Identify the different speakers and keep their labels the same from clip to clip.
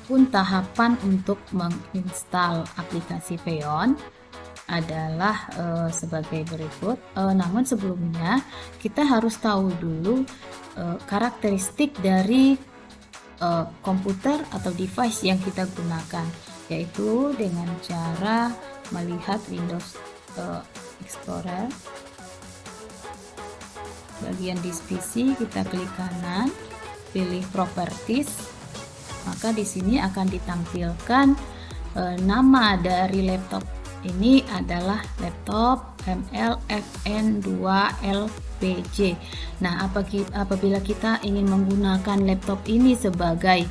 Speaker 1: Adapun tahapan untuk menginstal aplikasi Feon adalah sebagai berikut. Namun sebelumnya kita harus tahu dulu karakteristik dari komputer atau device yang kita gunakan, yaitu dengan cara melihat Windows Explorer. Bagian disk PC kita klik kanan, pilih Properties, maka di sini akan ditampilkan nama dari laptop ini adalah laptop MLFN2LPJ. Nah, apabila kita ingin menggunakan laptop ini sebagai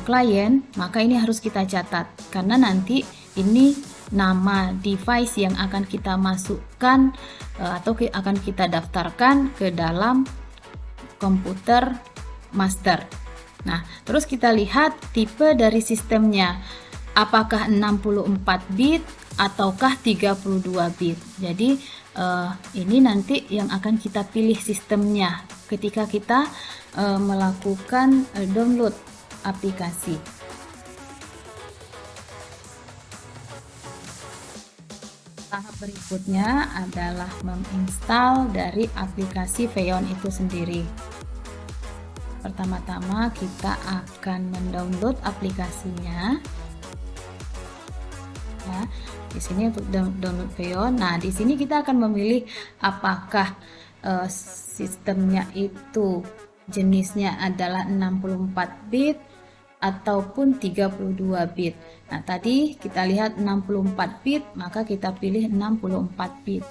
Speaker 1: klien, maka ini harus kita catat karena nanti ini nama device yang akan kita masukkan atau akan kita daftarkan ke dalam komputer master. Nah, terus kita lihat tipe dari sistemnya. Apakah 64 bit ataukah 32 bit. Jadi ini nanti yang akan kita pilih sistemnya ketika kita melakukan download aplikasi. Tahap berikutnya adalah menginstal dari aplikasi Feon itu sendiri. Pertama-tama kita akan mendownload aplikasinya. Ya, di sini untuk download Feon. Nah, di sini kita akan memilih apakah sistemnya itu jenisnya adalah 64 bit ataupun 32 bit. Nah, tadi kita lihat 64 bit, maka kita pilih 64 bit.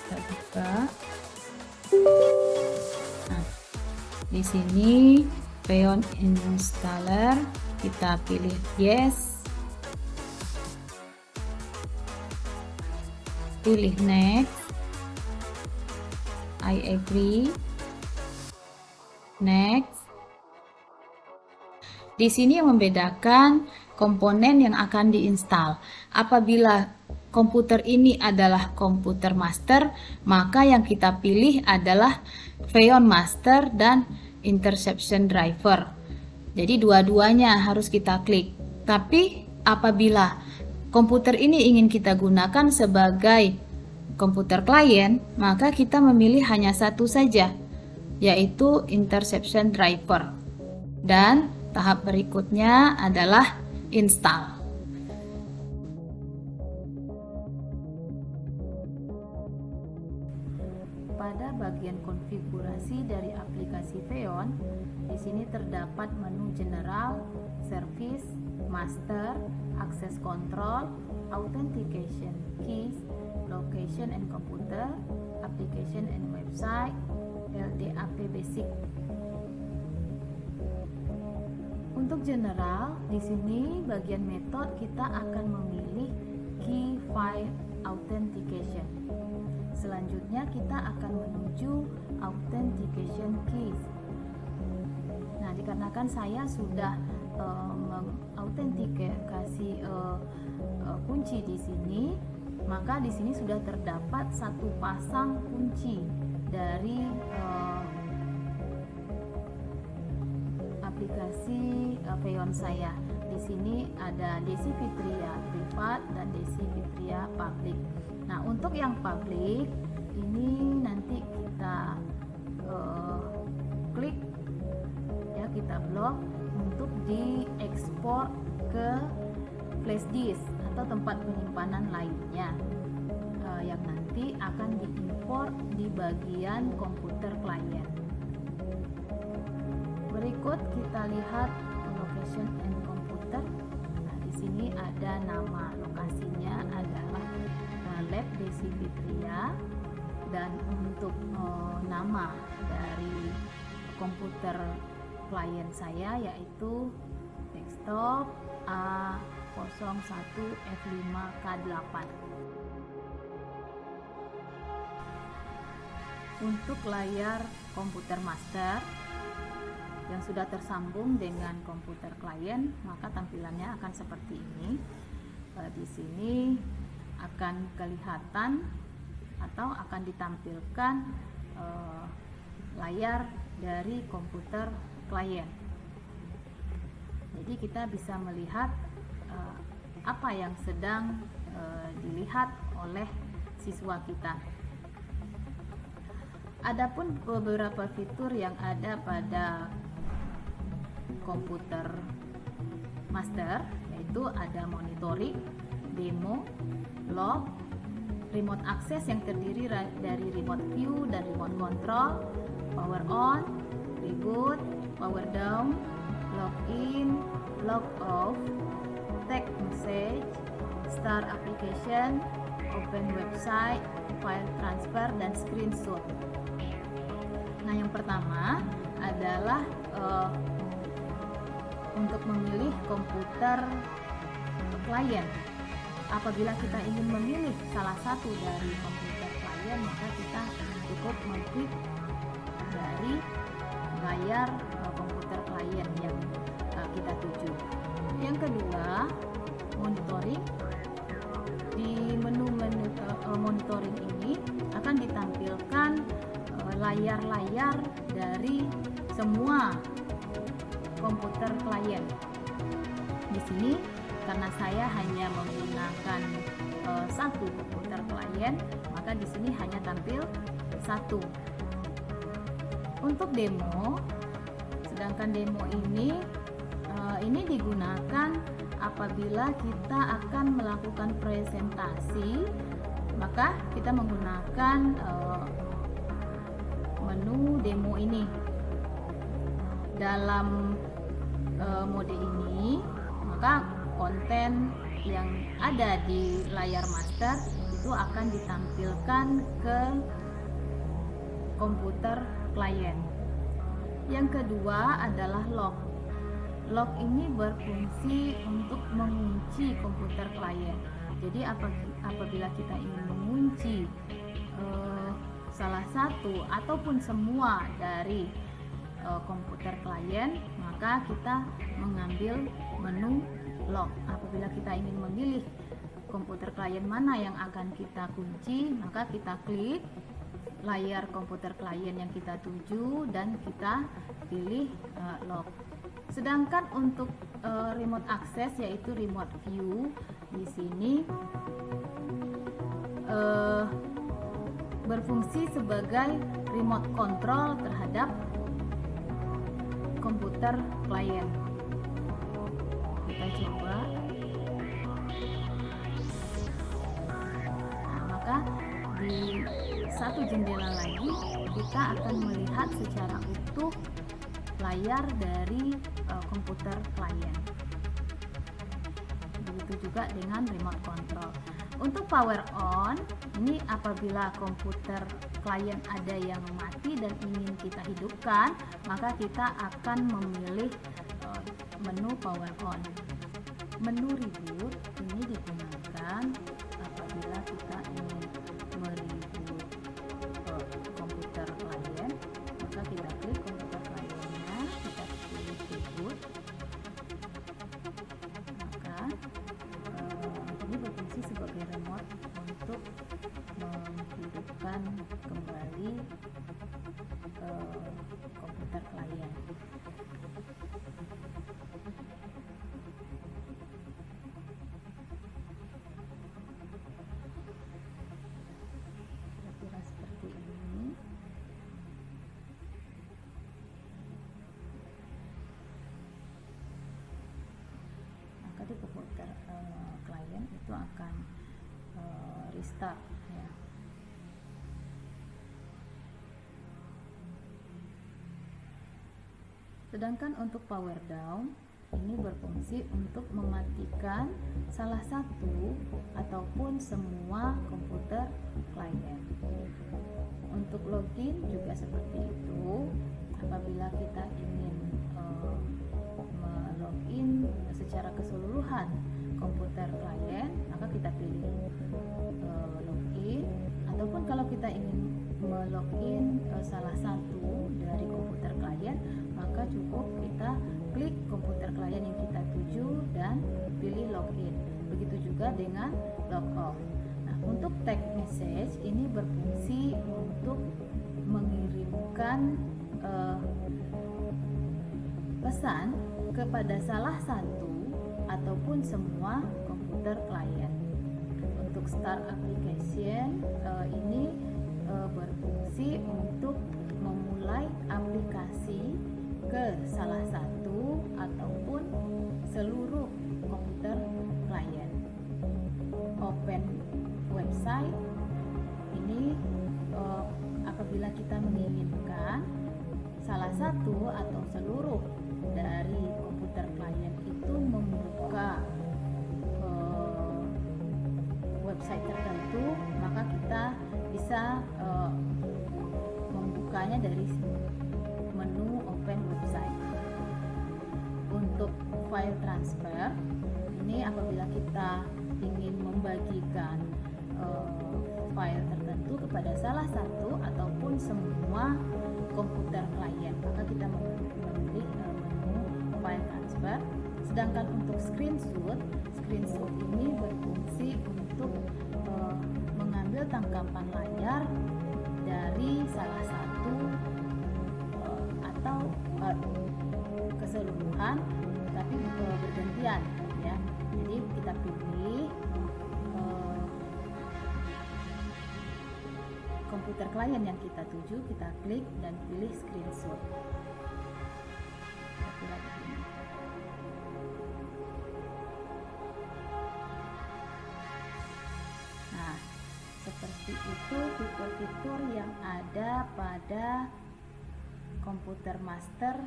Speaker 1: Kita buka. Nah, di sini Feon installer, kita pilih yes, pilih next, I agree, next. Di sini yang membedakan komponen yang akan diinstal. Apabila komputer ini adalah komputer master, maka yang kita pilih adalah Feon Master dan Interception Driver. Jadi dua-duanya harus kita klik. Tapi apabila komputer ini ingin kita gunakan sebagai komputer klien, maka kita memilih hanya satu saja, yaitu Interception Driver. Dan tahap berikutnya adalah install. Pada bagian konfigurasi dari aplikasi Feon, di sini terdapat menu General, Service, Master, Access Control, Authentication, Keys, Location and Computer, Application and Website, LDAP Basic. Untuk General, di sini bagian metode kita akan memilih Key File Authentication. Selanjutnya kita akan menuju Authentication Keys. Nah, dikarenakan saya sudah mengautentikasi kunci di sini, maka di sini sudah terdapat satu pasang kunci dari aplikasi Feon saya. Di sini ada Desi Fitria Privat dan Desi Fitria Public. Nah, untuk yang public ini nanti kita klik ya, kita blok untuk diekspor ke flash disk atau tempat penyimpanan lainnya yang nanti akan diimport di bagian komputer klien. Berikut kita lihat location and computer. Nah, di sini ada nama lokasinya adalah Lab Desi Fitria, dan untuk nama dari komputer klien saya yaitu desktop A01F5K8. Untuk layar komputer master yang sudah tersambung dengan komputer klien, maka tampilannya akan seperti ini. di sini akan kelihatan atau akan ditampilkan layar dari komputer klien. Jadi kita bisa melihat apa yang sedang dilihat oleh siswa kita. Adapun beberapa fitur yang ada pada komputer master, yaitu ada monitoring, demo, log, remote access yang terdiri dari remote view dan remote control, power on, reboot, power down, login, log off, text message, start application, open website, file transfer, dan screenshot. Nah, yang pertama adalah untuk memilih komputer klien. Apabila kita ingin memilih salah satu dari komputer klien, maka kita cukup mengklik dari layar komputer klien yang kita tuju. Yang kedua, monitoring. Di menu monitoring ini akan ditampilkan layar-layar dari semua komputer klien. Di sini karena saya hanya menggunakan satu komputer klien, maka di sini hanya tampil satu. Untuk demo, sedangkan demo ini digunakan apabila kita akan melakukan presentasi, maka kita menggunakan menu demo ini. Dalam mode ini, maka konten yang ada di layar master itu akan ditampilkan ke komputer klien. Yang kedua adalah log. Log ini berfungsi untuk mengunci komputer klien. Jadi apabila kita ingin mengunci salah satu ataupun semua dari komputer klien, maka kita mengambil menu log. Apabila kita ingin memilih komputer klien mana yang akan kita kunci, maka kita klik layar komputer klien yang kita tuju dan kita pilih log. Sedangkan untuk remote access, yaitu remote view, di sini berfungsi sebagai remote control terhadap komputer klien. Kita coba. Nah, maka di satu jendela lagi kita akan melihat secara utuh layar dari komputer klien. Begitu juga dengan remote control. Untuk power on, ini apabila komputer klien ada yang mati dan ingin kita hidupkan, maka kita akan memilih menu power on. Menu reboot ini digunakan apabila kita ingin mereboot komputer klien, maka kita klik komputer kliennya, kita pilih reboot, maka ini berfungsi sebagai remote untuk menghidupkan kembali komputer klien. Kira-kira seperti ini. Maka di komputer klien itu akan restart ya. Sedangkan untuk power down ini berfungsi untuk mematikan salah satu ataupun semua komputer klien. Untuk login juga seperti itu. Apabila kita ingin melogin secara keseluruhan komputer klien, maka kita pilih login. Ataupun kalau kita ingin melogin salah satu dari komputer klien, maka cukup kita klik komputer klien yang kita tuju dan pilih login. Begitu juga juga dengan log off. Nah, untuk tag message ini berfungsi untuk mengirimkan pesan kepada salah satu ataupun semua komputer klien. Untuk start application ini berfungsi untuk memulai aplikasi ke salah satu ataupun seluruh komputer klien. Open website ini apabila kita menginginkan salah satu atau seluruh dari komputer klien itu membuka website tertentu, maka kita bisa membukanya dari menu open website. Untuk file transfer ini apabila kita ingin membagikan file tertentu kepada salah satu ataupun semua komputer klien, maka kita memilih menu file transfer. Sedangkan untuk screenshot ini berfungsi untuk mengambil tangkapan layar dari salah satu atau keseluruhan, tapi bergantian ya. Jadi kita pilih komputer klien yang kita tuju, kita klik dan pilih screenshot. Nah, seperti itu fitur-fitur yang ada pada komputer master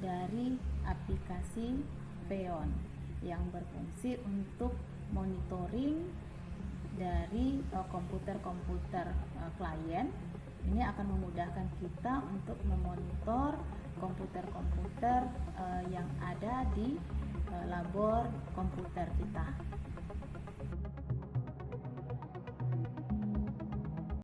Speaker 1: dari aplikasi Xeon yang berfungsi untuk monitoring dari komputer-komputer klien. Ini akan memudahkan kita untuk memonitor komputer-komputer yang ada di labor komputer kita.